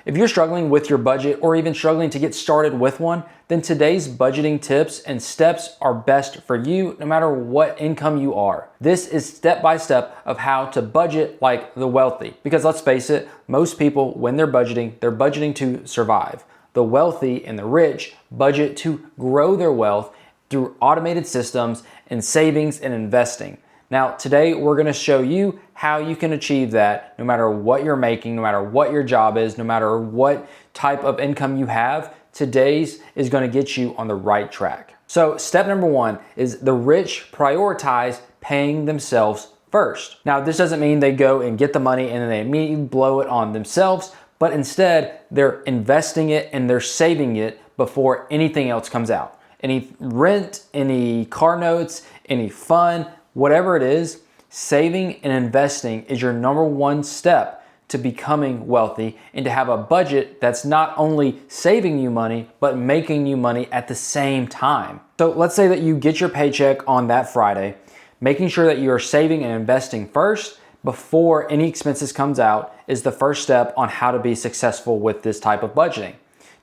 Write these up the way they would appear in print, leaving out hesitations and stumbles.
If you're struggling with your budget or even struggling to get started with one, then today's budgeting tips and steps are best for you no matter what income you are. This is step by step of how to budget like the wealthy. Because let's face it, most people, when they're budgeting to survive. The wealthy and the rich budget to grow their wealth through automated systems and savings and investing. Now, today we're gonna show you how you can achieve that no matter what you're making, no matter what your job is, no matter what type of income you have. Today's is gonna get you on the right track. So step number one is the rich prioritize paying themselves first. Now, this doesn't mean they go and get the money and then they immediately blow it on themselves, but instead they're investing it and they're saving it before anything else comes out. Any rent, any car notes, any fun, whatever it is, saving and investing is your number one step to becoming wealthy and to have a budget that's not only saving you money, but making you money at the same time. So let's say that you get your paycheck on that Friday, making sure that you are saving and investing first before any expenses comes out is the first step on how to be successful with this type of budgeting.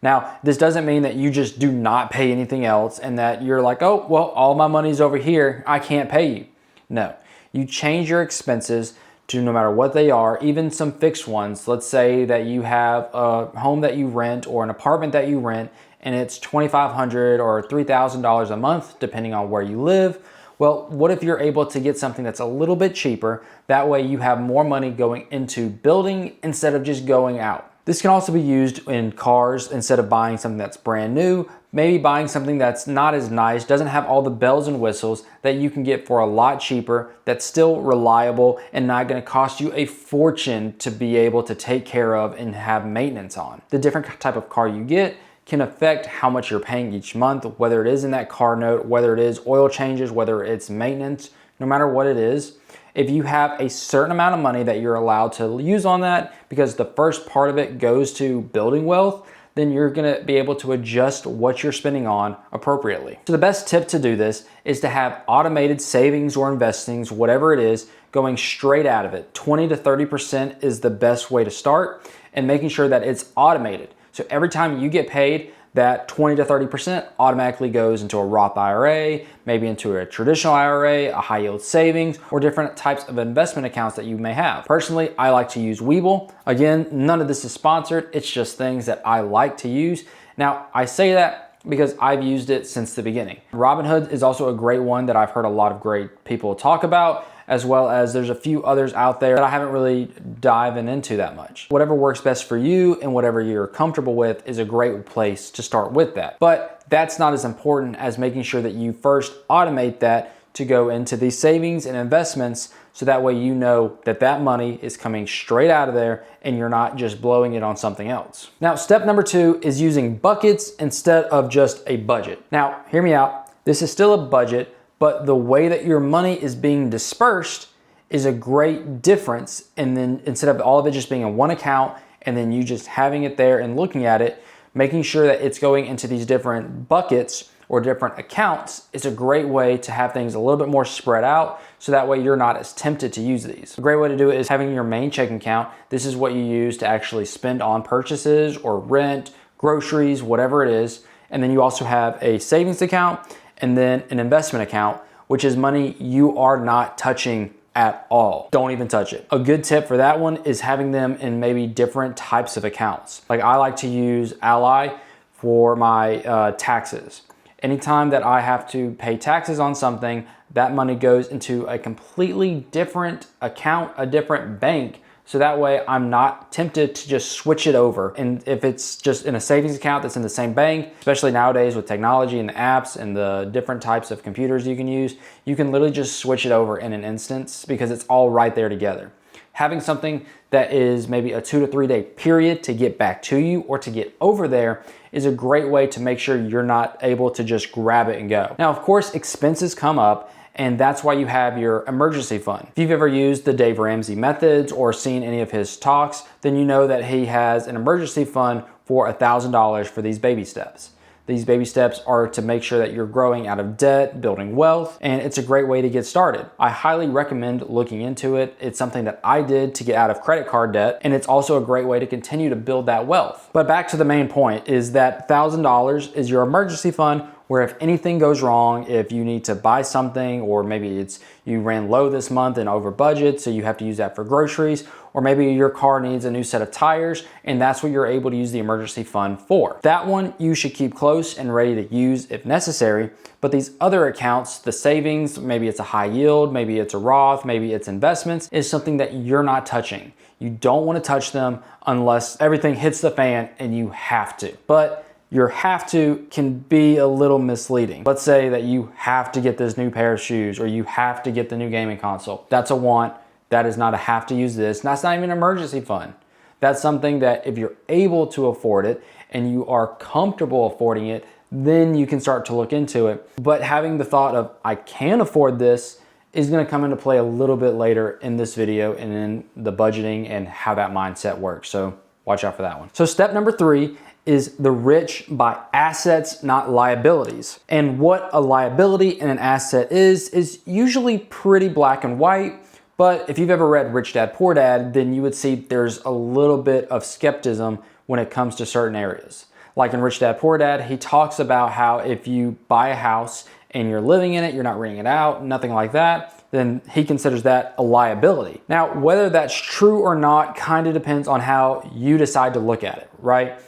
Now, this doesn't mean that you just do not pay anything else and that you're like, oh, well, all my money's over here, I can't pay you. No, you change your expenses to no matter what they are, even some fixed ones. Let's say that you have a home that you rent or an apartment that you rent and it's $2,500 or $3,000 a month, depending on where you live. Well, what if you're able to get something that's a little bit cheaper? That way you have more money going into building instead of just going out. This can also be used in cars. Instead of buying something that's brand new, maybe buying something that's not as nice, doesn't have all the bells and whistles that you can get for a lot cheaper, that's still reliable and not gonna cost you a fortune to be able to take care of and have maintenance on. The different type of car you get can affect how much you're paying each month, whether it is in that car note, whether it is oil changes, whether it's maintenance, no matter what it is. If you have a certain amount of money that you're allowed to use on that, because the first part of it goes to building wealth, then you're gonna be able to adjust what you're spending on appropriately. So the best tip to do this is to have automated savings or investings, whatever it is, going straight out of it. 20 to 30% is the best way to start, and making sure that it's automated. So every time you get paid, that 20 to 30% automatically goes into a Roth IRA, maybe into a traditional IRA, a high yield savings, or different types of investment accounts that you may have. Personally, I like to use Webull. Again, none of this is sponsored. It's just things that I like to use. Now, I say that because I've used it since the beginning. Robinhood is also a great one that I've heard a lot of great people talk about, as well as there's a few others out there that I haven't really diving into that much. Whatever works best for you and whatever you're comfortable with is a great place to start with that. But that's not as important as making sure that you first automate that to go into these savings and investments, so that way you know that that money is coming straight out of there and you're not just blowing it on something else. Now, step number two is using buckets instead of just a budget. Now, hear me out. This is still a budget, but the way that your money is being dispersed is a great difference. And then instead of all of it just being in one account and then you just having it there and looking at it, making sure that it's going into these different buckets or different accounts is a great way to have things a little bit more spread out, so that way you're not as tempted to use these. A great way to do it is having your main checking account. This is what you use to actually spend on purchases or rent, groceries, whatever it is. And then you also have a savings account and then an investment account, which is money you are not touching at all. Don't even touch it. A good tip for that one is having them in maybe different types of accounts. Like I like to use Ally for my taxes. Anytime that I have to pay taxes on something, that money goes into a completely different account, a different bank. So that way I'm not tempted to just switch it over. And if it's just in a savings account that's in the same bank, especially nowadays with technology and the apps and the different types of computers you can use, you can literally just switch it over in an instance because it's all right there together. Having something that is maybe a 2 to 3 day period to get back to you or to get over there is a great way to make sure you're not able to just grab it and go. Now, of course, expenses come up, and that's why you have your emergency fund. If you've ever used the Dave Ramsey methods or seen any of his talks, then you know that he has an emergency fund for $1,000 for these baby steps. These baby steps are to make sure that you're growing out of debt, building wealth, and it's a great way to get started. I highly recommend looking into it. It's something that I did to get out of credit card debt, and it's also a great way to continue to build that wealth. But back to the main point is that $1,000 is your emergency fund, where if anything goes wrong, if you need to buy something, or maybe it's you ran low this month and over budget, so you have to use that for groceries, or maybe your car needs a new set of tires, and that's what you're able to use the emergency fund for. That one you should keep close and ready to use if necessary, but these other accounts, the savings, maybe it's a high yield, maybe it's a Roth, maybe it's investments, is something that you're not touching. You don't want to touch them unless everything hits the fan and you have to. But your have to can be a little misleading. Let's say that you have to get this new pair of shoes, or you have to get the new gaming console. That's a want. That is not a have to use this. That's not even an emergency fund. That's something that if you're able to afford it and you are comfortable affording it, then you can start to look into it. But having the thought of, I can afford this, is going to come into play a little bit later in this video and in the budgeting and how that mindset works. So watch out for that one. So step number 3 is the rich buy assets, not liabilities. And what a liability and an asset is usually pretty black and white. But if you've ever read Rich Dad Poor Dad, then you would see there's a little bit of skepticism when it comes to certain areas. Like in Rich Dad Poor Dad, he talks about how if you buy a house and you're living in it, you're not renting it out, nothing like that, then he considers that a liability. Now, whether that's true or not kind of depends on how you decide to look at it, right?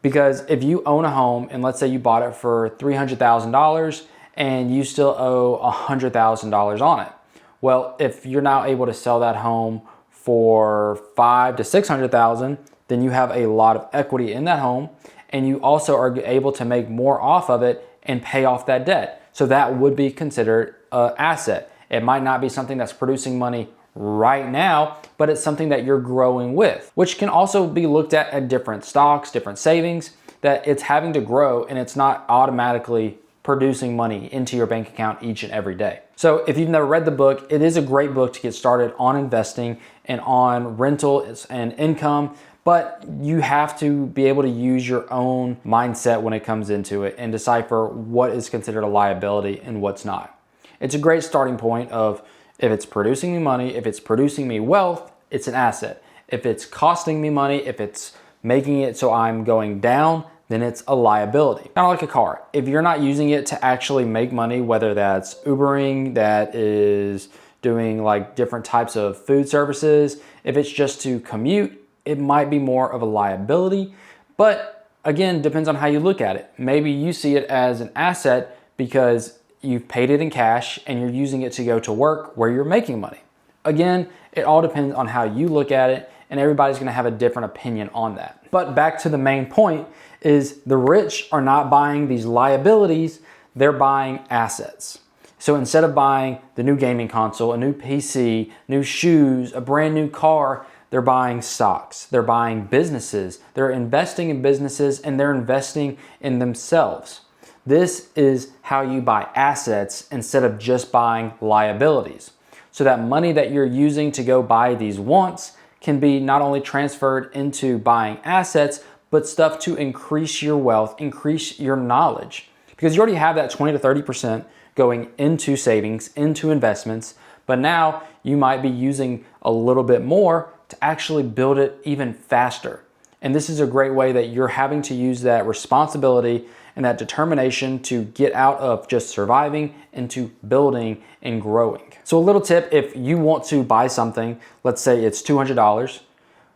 Because if you own a home and let's say you bought it for $300,000 and you still owe $100,000 on it. Well, if you're now able to sell that home for $500,000 to $600,000, then you have a lot of equity in that home, and you also are able to make more off of it and pay off that debt. So that would be considered an asset. It might not be something that's producing money right now, but it's something that you're growing with, which can also be looked at different stocks, different savings, that it's having to grow and it's not automatically producing money into your bank account each and every day. So if you've never read the book, it is a great book to get started on investing and on rental and income, but you have to be able to use your own mindset when it comes into it and decipher what is considered a liability and what's not. It's a great starting point of, if it's producing me money, if it's producing me wealth, it's an asset. If it's costing me money, if it's making it so I'm going down, then it's a liability. Kind of like a car. If you're not using it to actually make money, whether that's Ubering, that is doing like different types of food services, if it's just to commute, it might be more of a liability. But again, depends on how you look at it. Maybe you see it as an asset because you've paid it in cash and you're using it to go to work where you're making money. Again, it all depends on how you look at it, and everybody's gonna have a different opinion on that. But back to the main point is the rich are not buying these liabilities, they're buying assets. So instead of buying the new gaming console, a new PC, new shoes, a brand new car, they're buying stocks, they're buying businesses, they're investing in businesses, and they're investing in themselves. This is how you buy assets instead of just buying liabilities. So that money that you're using to go buy these wants can be not only transferred into buying assets, but stuff to increase your wealth, increase your knowledge. Because you already have that 20 to 30% going into savings, into investments, but now you might be using a little bit more to actually build it even faster. And this is a great way that you're having to use that responsibility and that determination to get out of just surviving into building and growing. So a little tip, if you want to buy something, let's say it's $200,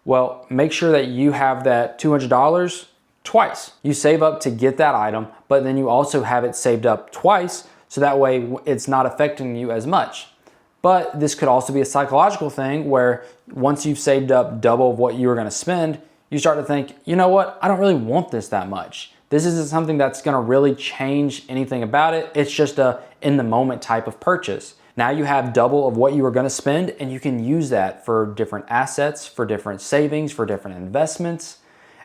well, make sure that you have that $200 twice. You save up to get that item, but then you also have it saved up twice, so that way it's not affecting you as much. But this could also be a psychological thing where once you've saved up double of what you were gonna spend, you start to think, you know what, I don't really want this that much. This isn't something that's gonna really change anything about it. It's just a in the moment type of purchase. Now you have double of what you were gonna spend, and you can use that for different assets, for different savings, for different investments.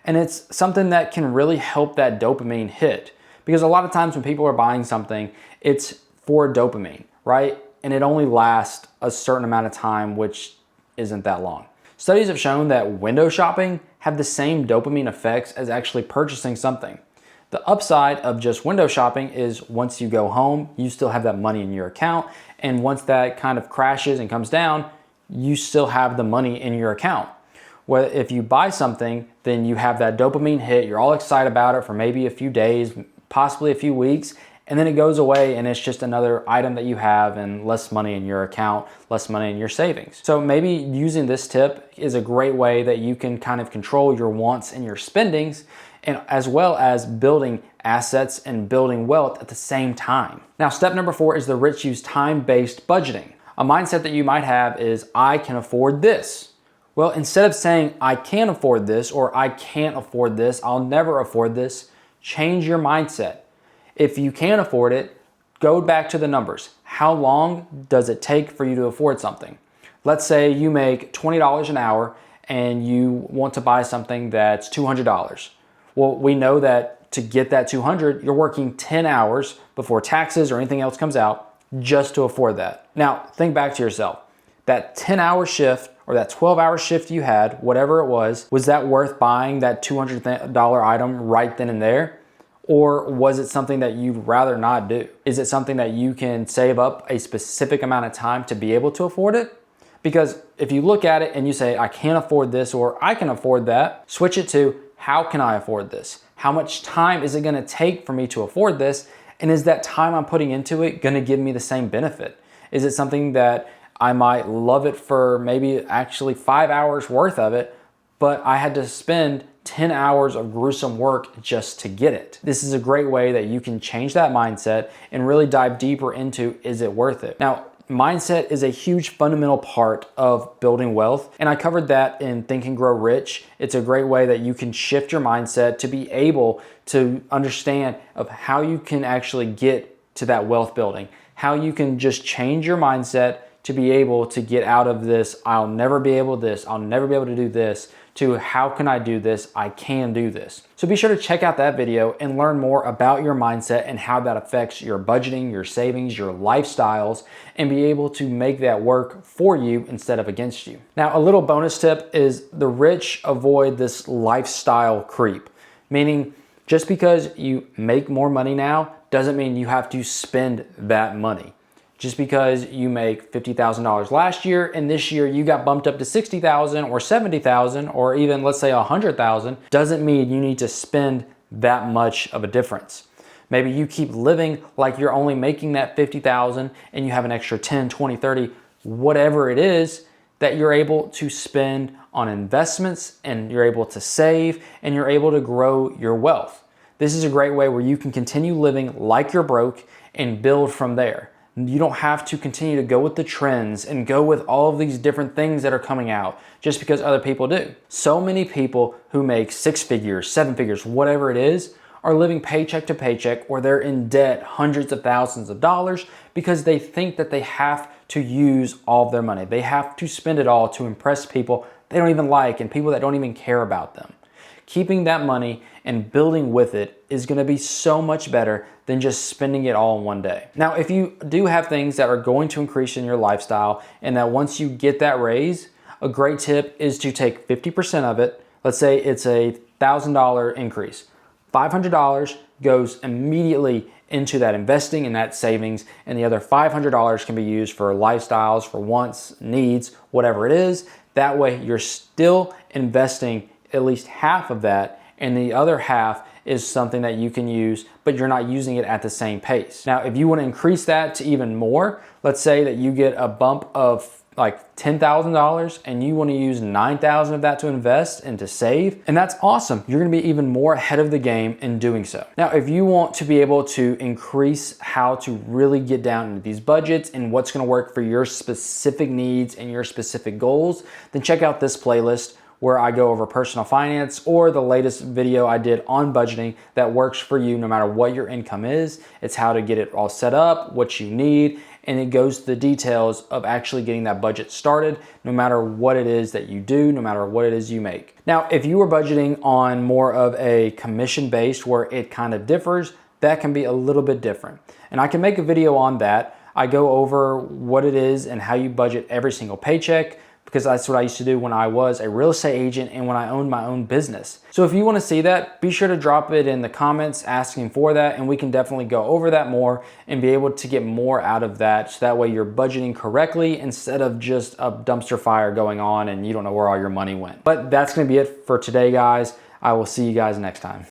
And it's something that can really help that dopamine hit. Because a lot of times when people are buying something, it's for dopamine, right? And it only lasts a certain amount of time, which isn't that long. Studies have shown that window shopping have the same dopamine effects as actually purchasing something. The upside of just window shopping is once you go home, you still have that money in your account. And once that kind of crashes and comes down, you still have the money in your account. Well, if you buy something, then you have that dopamine hit. You're all excited about it for maybe a few days, possibly a few weeks, and then it goes away and it's just another item that you have and less money in your account, less money in your savings. So maybe using this tip is a great way that you can kind of control your wants and your spendings, and as well as building assets and building wealth at the same time. Now, step number 4 is the rich use time-based budgeting. A mindset that you might have is, I can afford this. Well, instead of saying, I can't afford this, or I can't afford this, I'll never afford this, change your mindset. If you can't afford it, go back to the numbers. How long does it take for you to afford something? Let's say you make $20 an hour and you want to buy something that's $200. Well, we know that to get that $200, you're working 10 hours before taxes or anything else comes out just to afford that. Now, think back to yourself. That 10-hour shift or that 12-hour shift you had, whatever it was that worth buying that $200 item right then and there? Or was it something that you'd rather not do? Is it something that you can save up a specific amount of time to be able to afford it? Because if you look at it and you say, I can't afford this or I can afford that, switch it to, how can I afford this? How much time is it gonna take for me to afford this? And is that time I'm putting into it gonna give me the same benefit? Is it something that I might love it for maybe actually 5 hours worth of it, but I had to spend 10 hours of gruesome work just to get it? This is a great way that you can change that mindset and really dive deeper into, is it worth it? Now, mindset is a huge fundamental part of building wealth, and I covered that in Think and Grow Rich. It's a great way that you can shift your mindset to be able to understand of how you can actually get to that wealth building, how you can just change your mindset to be able to get out of this, I'll never be able to do this, I'll never be able to do this, to how can I do this, I can do this. So be sure to check out that video and learn more about your mindset and how that affects your budgeting, your savings, your lifestyles, and be able to make that work for you instead of against you. Now, a little bonus tip is the rich avoid this lifestyle creep, meaning just because you make more money now doesn't mean you have to spend that money. Just because you make $50,000 last year and this year you got bumped up to $60,000 or $70,000 or even let's say $100,000 doesn't mean you need to spend that much of a difference. Maybe you keep living like you're only making that $50,000 and you have an extra 10, 20, 30, whatever it is that you're able to spend on investments and you're able to save and you're able to grow your wealth. This is a great way where you can continue living like you're broke and build from there. You don't have to continue to go with the trends and go with all of these different things that are coming out just because other people do. So many people who make 6 figures, 7 figures, whatever it is, are living paycheck to paycheck or they're in debt hundreds of thousands of dollars because they think that they have to use all of their money. They have to spend it all to impress people they don't even like and people that don't even care about them. Keeping that money and building with it is going to be so much better than just spending it all in one day. Now, if you do have things that are going to increase in your lifestyle and that once you get that raise, a great tip is to take 50% of it. Let's say it's a $1,000 increase. $500 goes immediately into that investing and that savings, and the other $500 can be used for lifestyles, for wants, needs, whatever it is. That way you're still investing at least half of that, and the other half is something that you can use, but you're not using it at the same pace. Now, if you want to increase that to even more, let's say that you get a bump of like $10,000 and you want to use $9,000 of that to invest and to save, and that's awesome. You're going to be even more ahead of the game in doing so. Now, if you want to be able to increase how to really get down into these budgets and what's going to work for your specific needs and your specific goals, then check out this playlist where I go over personal finance, or the latest video I did on budgeting that works for you no matter what your income is. It's how to get it all set up, what you need, and it goes to the details of actually getting that budget started no matter what it is that you do, no matter what it is you make. Now, if you were budgeting on more of a commission based where it kind of differs, that can be a little bit different. And I can make a video on that. I go over what it is and how you budget every single paycheck, because that's what I used to do when I was a real estate agent and when I owned my own business. So if you want to see that, be sure to drop it in the comments asking for that, and we can definitely go over that more and be able to get more out of that, so that way you're budgeting correctly instead of just a dumpster fire going on and you don't know where all your money went. But that's going to be it for today, guys. I will see you guys next time.